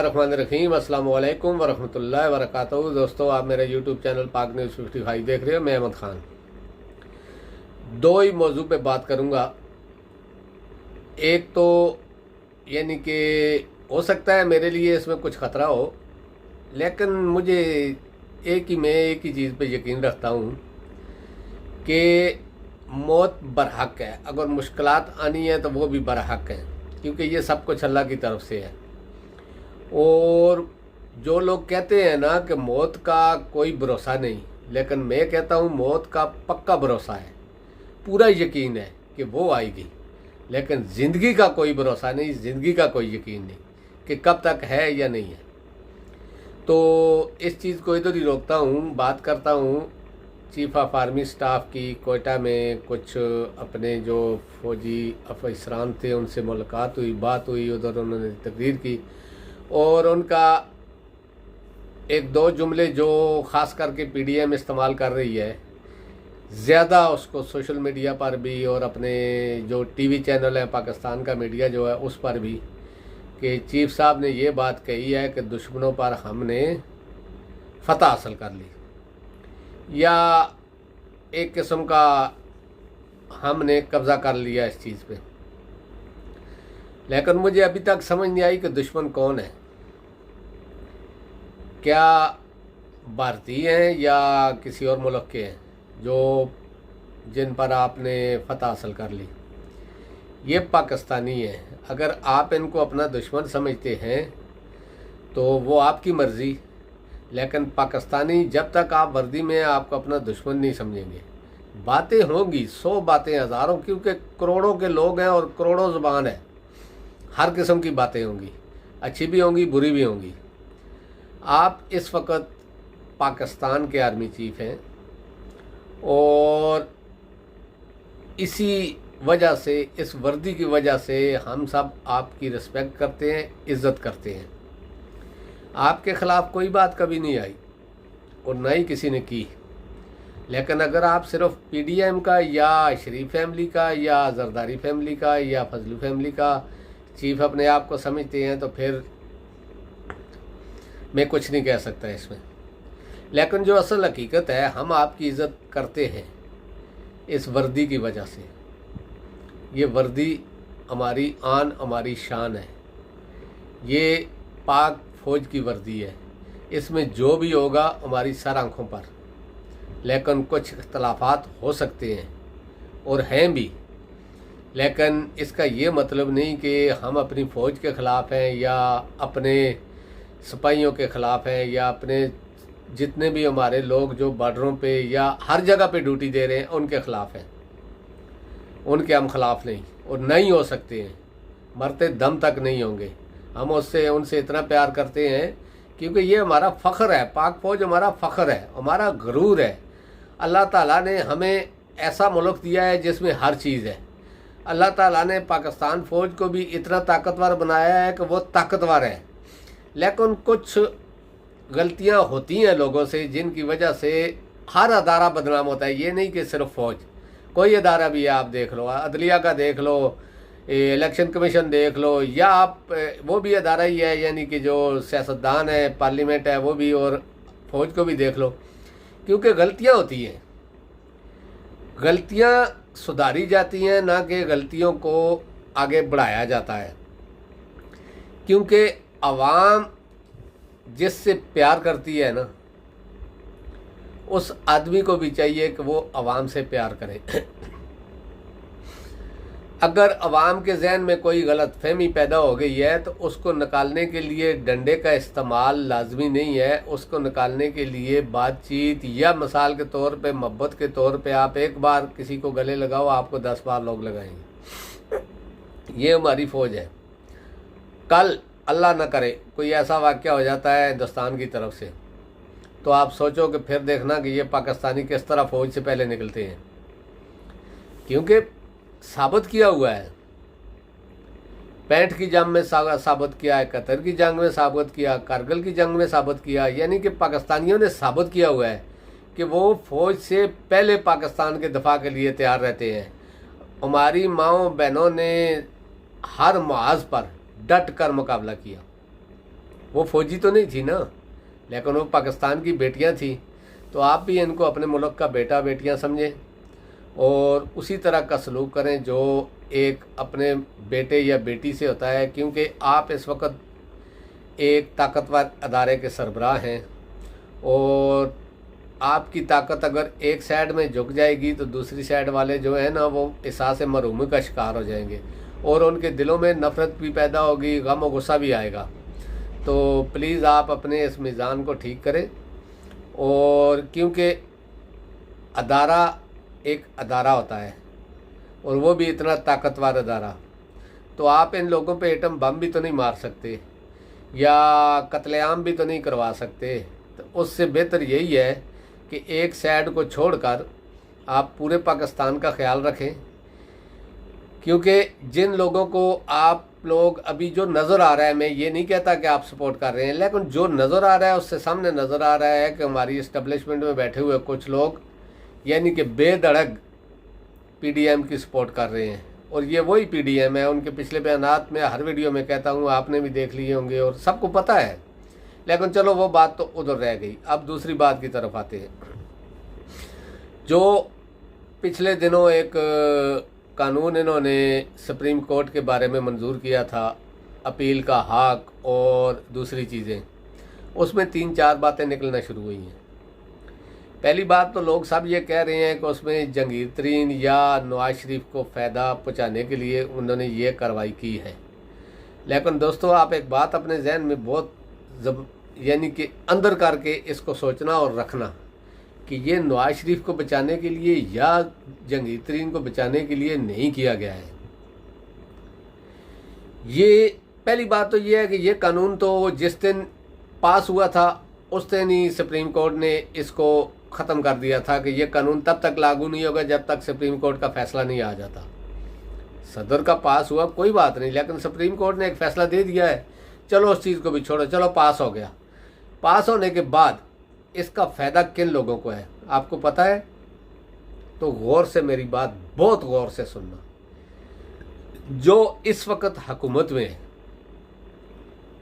बिस्मिल्लाहिर्रहमानिर्रहीम अस्सलाम वालेकुम वरहमतुल्लाहि वबरकातुहू। दोस्तों, आप मेरा यूट्यूब चैनल पाक न्यूज़ 55 देख रहे हो। मैं अहमद खान दो ही मौजू पे बात करूँगा। एक तो यानी कि हो सकता है मेरे लिए इसमें कुछ ख़तरा हो, लेकिन मुझे मैं एक ही चीज़ पे यकीन रखता हूँ कि मौत बरहक है। अगर मुश्किलात आनी है तो वो भी बरहक है, क्योंकि ये सब कुछ अल्लाह की तरफ से है। और जो लोग कहते हैं ना कि मौत का कोई भरोसा नहीं, लेकिन मैं कहता हूँ मौत का पक्का भरोसा है, पूरा यकीन है कि वो आएगी। लेकिन ज़िंदगी का कोई भरोसा नहीं, ज़िंदगी का कोई यकीन नहीं कि कब तक है या नहीं है। तो इस चीज़ को इधर ही रोकता हूँ। बात करता हूँ चीफ ऑफ आर्मी स्टाफ की। कोयटा में कुछ अपने जो फौजी अफसरान थे उनसे मुलाकात हुई, बात हुई, उधर उन्होंने तकरीर की और उनका एक दो जुमले जो ख़ास करके पीडीएम इस्तेमाल कर रही है, ज़्यादा उसको सोशल मीडिया पर भी और अपने जो टीवी चैनल है पाकिस्तान का मीडिया जो है उस पर भी, कि चीफ साहब ने ये बात कही है कि दुश्मनों पर हमने फतह हासिल कर ली या एक किस्म का हमने कब्ज़ा कर लिया इस चीज़ पे। लेकिन मुझे अभी तक समझ नहीं आई कि दुश्मन कौन है, क्या भारतीय हैं या किसी और मुल्क के हैं जो जिन पर आपने फतह हासिल कर ली। ये पाकिस्तानी हैं। अगर आप इनको अपना दुश्मन समझते हैं तो वो आपकी मर्ज़ी, लेकिन पाकिस्तानी जब तक आप वर्दी में आपको अपना दुश्मन नहीं समझेंगे। बातें होंगी, 100 बातें, हज़ारों, क्योंकि करोड़ों के लोग हैं और करोड़ों ज़ुबान है। हर किस्म की बातें होंगी, अच्छी भी होंगी, बुरी भी होंगी। आप इस वक्त पाकिस्तान के आर्मी चीफ हैं और इसी वजह से, इस वर्दी की वजह से हम सब आपकी रिस्पेक्ट करते हैं, इज़्ज़त करते हैं। आपके ख़िलाफ़ कोई बात कभी नहीं आई और ना ही किसी ने की। लेकिन अगर आप सिर्फ पीडीएम का या शरीफ फैमिली का या जरदारी फैमिली का या फजलू फैमिली का चीफ अपने आप को समझते हैं तो फिर मैं कुछ नहीं कह सकता इसमें। लेकिन जो असल हकीकत है, हम आपकी इज़्ज़त करते हैं इस वर्दी की वजह से। ये वर्दी हमारी आन, हमारी शान है। ये पाक फ़ौज की वर्दी है। इसमें जो भी होगा हमारी सर आँखों पर। लेकिन कुछ इख्तलाफात हो सकते हैं और हैं भी, लेकिन इसका ये मतलब नहीं कि हम अपनी फ़ौज के ख़िलाफ़ हैं या अपने सिपाहियों के ख़िलाफ़ हैं या अपने जितने भी हमारे लोग जो बॉर्डरों पे या हर जगह पे ड्यूटी दे रहे हैं उनके ख़िलाफ़ हैं। उनके हम ख़िलाफ़ नहीं और नहीं हो सकते हैं, मरते दम तक नहीं होंगे। हम उनसे इतना प्यार करते हैं क्योंकि ये हमारा फ़ख्र है। पाक फ़ौज हमारा फ़ख्र है, हमारा गुरूर है। अल्लाह ताला ने हमें ऐसा मुल्क दिया है जिसमें हर चीज़ है। अल्लाह ताला ने पाकिस्तान फ़ौज को भी इतना ताकतवर बनाया है कि वो ताकतवर है। लेकिन कुछ गलतियां होती हैं लोगों से, जिनकी वजह से हर अदारा बदनाम होता है। ये नहीं कि सिर्फ फ़ौज, कोई अदारा भी है, आप देख लो, अदलिया का देख लो, इलेक्शन कमीशन देख लो, या आप वो भी अदारा ही है, यानी कि जो सियासतदान है, पार्लियामेंट है, वो भी, और फ़ौज को भी देख लो। क्योंकि गलतियां होती हैं, गलतियां सुधारी जाती हैं, ना कि गलतियों को आगे बढ़ाया जाता है। क्योंकि आवाम जिससे प्यार करती है ना, उस आदमी को भी चाहिए कि वो आवाम से प्यार करे। अगर आवाम के जहन में कोई गलत फहमी पैदा हो गई है तो उसको निकालने के लिए डंडे का इस्तेमाल लाजमी नहीं है। उसको निकालने के लिए बातचीत या मिसाल के तौर पे, मोहब्बत के तौर पे, आप एक बार किसी को गले लगाओ, आपको 10 बार लोग लगाएंगे। ये हमारी फ़ौज है। कल अल्लाह न करे कोई ऐसा वाक़या हो जाता है हिंदुस्तान की तरफ से, तो आप सोचो कि फिर देखना कि ये पाकिस्तानी किस तरह फ़ौज से पहले निकलते हैं। क्योंकि साबित किया हुआ है, 65 की जंग में साबित किया है, 71 की जंग में साबित किया, कारगिल की जंग में साबित किया। यानी कि पाकिस्तानियों ने साबित किया हुआ है कि वो फ़ौज से पहले पाकिस्तान के दफा के लिए तैयार रहते हैं। हमारी माओ बहनों ने हर मुआज पर डट कर मुकाबला किया। वो फौजी तो नहीं थी ना, लेकिन वो पाकिस्तान की बेटियां थी। तो आप भी इनको अपने मुल्क का बेटा बेटियां समझें और उसी तरह का सलूक करें जो एक अपने बेटे या बेटी से होता है, क्योंकि आप इस वक्त एक ताकतवर अदारे के सरबराह हैं और आपकी ताकत अगर एक साइड में झुक जाएगी तो दूसरी साइड वाले जो है ना वो एहसास महरूमी का शिकार हो जाएंगे और उनके दिलों में नफ़रत भी पैदा होगी, गम और गुस्सा भी आएगा। तो प्लीज़ आप अपने इस मिज़ान को ठीक करें, और क्योंकि अदारा एक अदारा होता है और वो भी इतना ताकतवर अदारा, तो आप इन लोगों पे एटम बम भी तो नहीं मार सकते या कत्लेआम भी तो नहीं करवा सकते। तो उससे बेहतर यही है कि एक साइड को छोड़कर आप पूरे पाकिस्तान का ख्याल रखें, क्योंकि जिन लोगों को आप लोग अभी जो नज़र आ रहा है, मैं ये नहीं कहता कि आप सपोर्ट कर रहे हैं, लेकिन जो नज़र आ रहा है उससे सामने नज़र आ रहा है कि हमारी इस्टेब्लिशमेंट में बैठे हुए कुछ लोग यानी कि बेधड़क पीडीएम की सपोर्ट कर रहे हैं। और ये वही पीडीएम है, उनके पिछले बयानात में हर वीडियो में कहता हूँ, आपने भी देख लिए होंगे और सबको पता है। लेकिन चलो वो बात तो उधर रह गई। अब दूसरी बात की तरफ आते हैं। जो पिछले दिनों एक कानून इन्होंने सुप्रीम कोर्ट के बारे में मंजूर किया था, अपील का हक और दूसरी चीज़ें, उसमें 3-4 बातें निकलना शुरू हुई हैं। पहली बात तो लोग सब ये कह रहे हैं कि उसमें जंगीर तरीन या नवाज शरीफ को फ़ायदा पहुँचाने के लिए उन्होंने ये कार्रवाई की है। लेकिन दोस्तों आप एक बात अपने जहन में बहुत यानी कि अंदर करके इसको सोचना और रखना कि ये नवाज शरीफ को बचाने के लिए या जंगीर तरीन को बचाने के लिए नहीं किया गया है। ये पहली बात तो ये है कि ये कानून तो जिस दिन पास हुआ था उस दिन ही सुप्रीम कोर्ट ने इसको ख़त्म कर दिया था कि ये कानून तब तक लागू नहीं होगा जब तक सुप्रीम कोर्ट का फैसला नहीं आ जाता। सदर का पास हुआ कोई बात नहीं, लेकिन सुप्रीम कोर्ट ने एक फ़ैसला दे दिया है, चलो उस चीज़ को भी छोड़ो, चलो पास हो गया। पास होने के बाद इसका फ़ायदा किन लोगों को है आपको पता है? तो गौर से मेरी बात बहुत गौर से सुनना। जो इस वक्त हुकूमत में है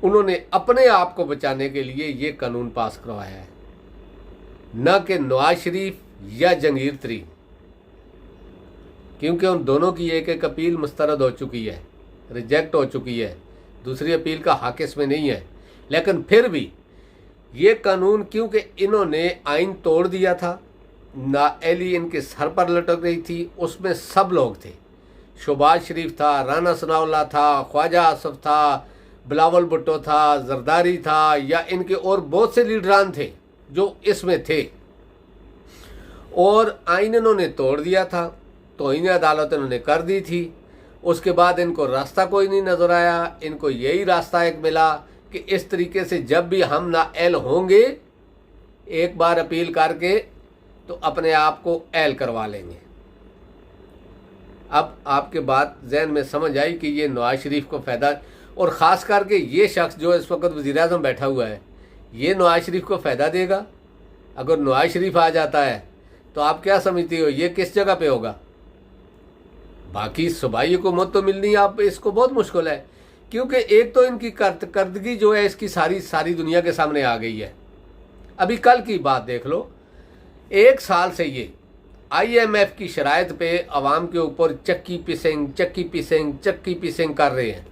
उन्होंने अपने आप को बचाने के लिए ये कानून पास करवाया है, न कि नवाज शरीफ या जंगीर तरीन, क्योंकि उन दोनों की एक एक अपील मुस्तरद हो चुकी है, रिजेक्ट हो चुकी है, दूसरी अपील का हक इसमें नहीं है। लेकिन फिर भी ये कानून, क्योंकि इन्होंने आइन तोड़ दिया था, नाअहली इनके सर पर लटक रही थी, उसमें सब लोग थे। शहबाज शरीफ था, राना सनाउल्लाह था, ख्वाजा आसफ था, बिलावल भुट्टो था, जरदारी था, या इनके और बहुत से लीडरान थे जो इसमें थे, और आइन इन्होंने तोड़ दिया था, तौहीन अदालत इन्होंने कर दी थी। उसके बाद इनको रास्ता कोई नहीं नज़र आया, इनको यही रास्ता एक मिला कि इस तरीके से जब भी हम नाअहल होंगे एक बार अपील करके तो अपने आप को अहल करवा लेंगे। अब आपके बात जहन में समझ आई कि ये नवाज शरीफ को फ़ायदा, और ख़ास करके ये शख्स जो इस वक्त वज़ीर-ए-आज़म बैठा हुआ है, ये नवाज शरीफ को फ़ायदा देगा। अगर नवाज शरीफ आ जाता है तो आप क्या समझती हो ये किस जगह पे होगा? बाकी सूबाई हुकूमत तो मिलनी आप इसको बहुत मुश्किल है, क्योंकि एक तो इनकी करदगी जो है इसकी सारी दुनिया के सामने आ गई है। अभी कल की बात देख लो, 1 साल से ये IMF की शराइत पे अवाम के ऊपर चक्की पिसिंग कर रहे हैं,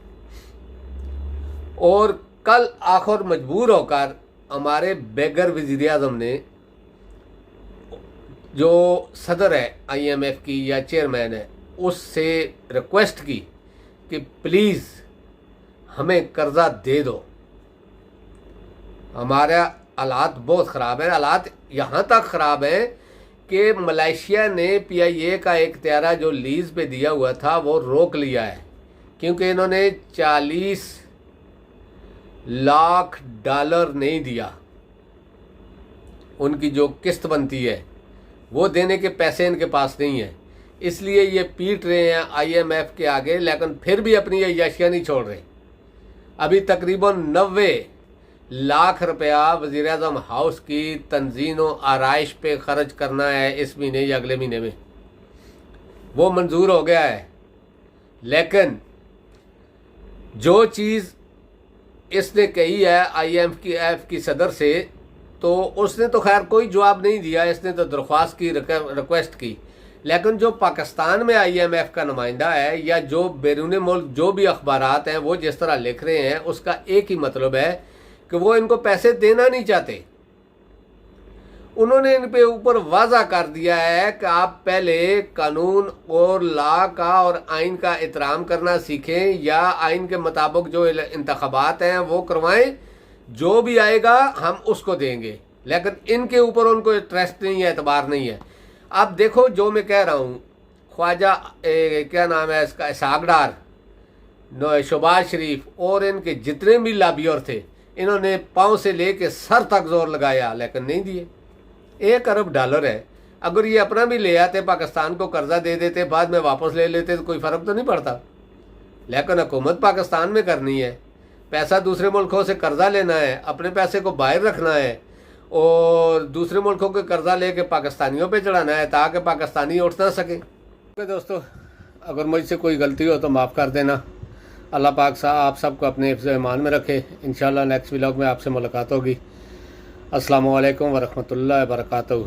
और कल आखिर मजबूर होकर हमारे बेगर वज़ीर-ए-आज़म ने, जो सदर है IMF की या चेयरमैन है, उससे रिक्वेस्ट की कि प्लीज़ हमें कर्जा दे दो, हमारा हालात बहुत ख़राब है। हालात यहाँ तक ख़राब हैं कि मलेशिया ने PIA का एक त्यारा जो लीज़ पे दिया हुआ था वो रोक लिया है, क्योंकि इन्होंने $40 लाख नहीं दिया। उनकी जो किस्त बनती है वो देने के पैसे इनके पास नहीं है, इसलिए ये पीट रहे हैं IMF के आगे, लेकिन फिर भी अपनी अय्याशियाँ नहीं छोड़ रहे। अभी तकरीबन 90 लाख रुपया वज़ीर-ए-आज़म हाउस की तंजीम और आराइश पे ख़र्च करना है इस महीने या अगले महीने में, वो मंजूर हो गया है। लेकिन जो चीज़ इसने कही है IMF की सदर से, तो उसने तो खैर कोई जवाब नहीं दिया, इसने तो दरख्वास्त की, रिक्वेस्ट की। लेकिन जो पाकिस्तान में IMF का नुमाइंदा है या जो बैरून मुल्क जो भी अखबारात हैं वो जिस तरह लिख रहे हैं, उसका एक ही मतलब है कि वो इनको पैसे देना नहीं चाहते। उन्होंने इन पे ऊपर वाज़ा कर दिया है कि आप पहले कानून और लॉ का और आइन का एहतराम करना सीखें या आइन के मुताबिक जो इंतखाबात हैं वो करवाएं, जो भी आएगा हम उसको देंगे। लेकिन इनके ऊपर उनको इंटरेस्ट नहीं है, एतबार नहीं है। आप देखो जो मैं कह रहा हूँ, ख्वाजा क्या नाम है इसका, सागडार, शहबाज शरीफ और इनके जितने भी लाबियर थे, इन्होंने पाँव से लेके सर तक जोर लगाया लेकिन नहीं दिए। $1 अरब है, अगर ये अपना भी ले आते, पाकिस्तान को कर्जा दे देते, बाद में वापस ले लेते तो कोई फ़र्क तो नहीं पड़ता। लेकिन हुकूमत पाकिस्तान में करनी है, पैसा दूसरे मुल्कों से कर्जा लेना है, अपने पैसे को बाहर रखना है और दूसरे मुल्कों के कर्जा लेके पाकिस्तानियों पे चढ़ाना है ताकि पाकिस्तानी उठ ना सके। दोस्तों, अगर मुझसे कोई गलती हो तो माफ़ कर देना। अल्लाह पाक आप सबको अपने हिफ्ज़ ईमान में रखे। इंशाल्लाह नेक्स्ट व्लॉग में आपसे मुलाकात होगी। अस्सलामु अलैकुम वरहमतुल्लाहि वबरकातुहू।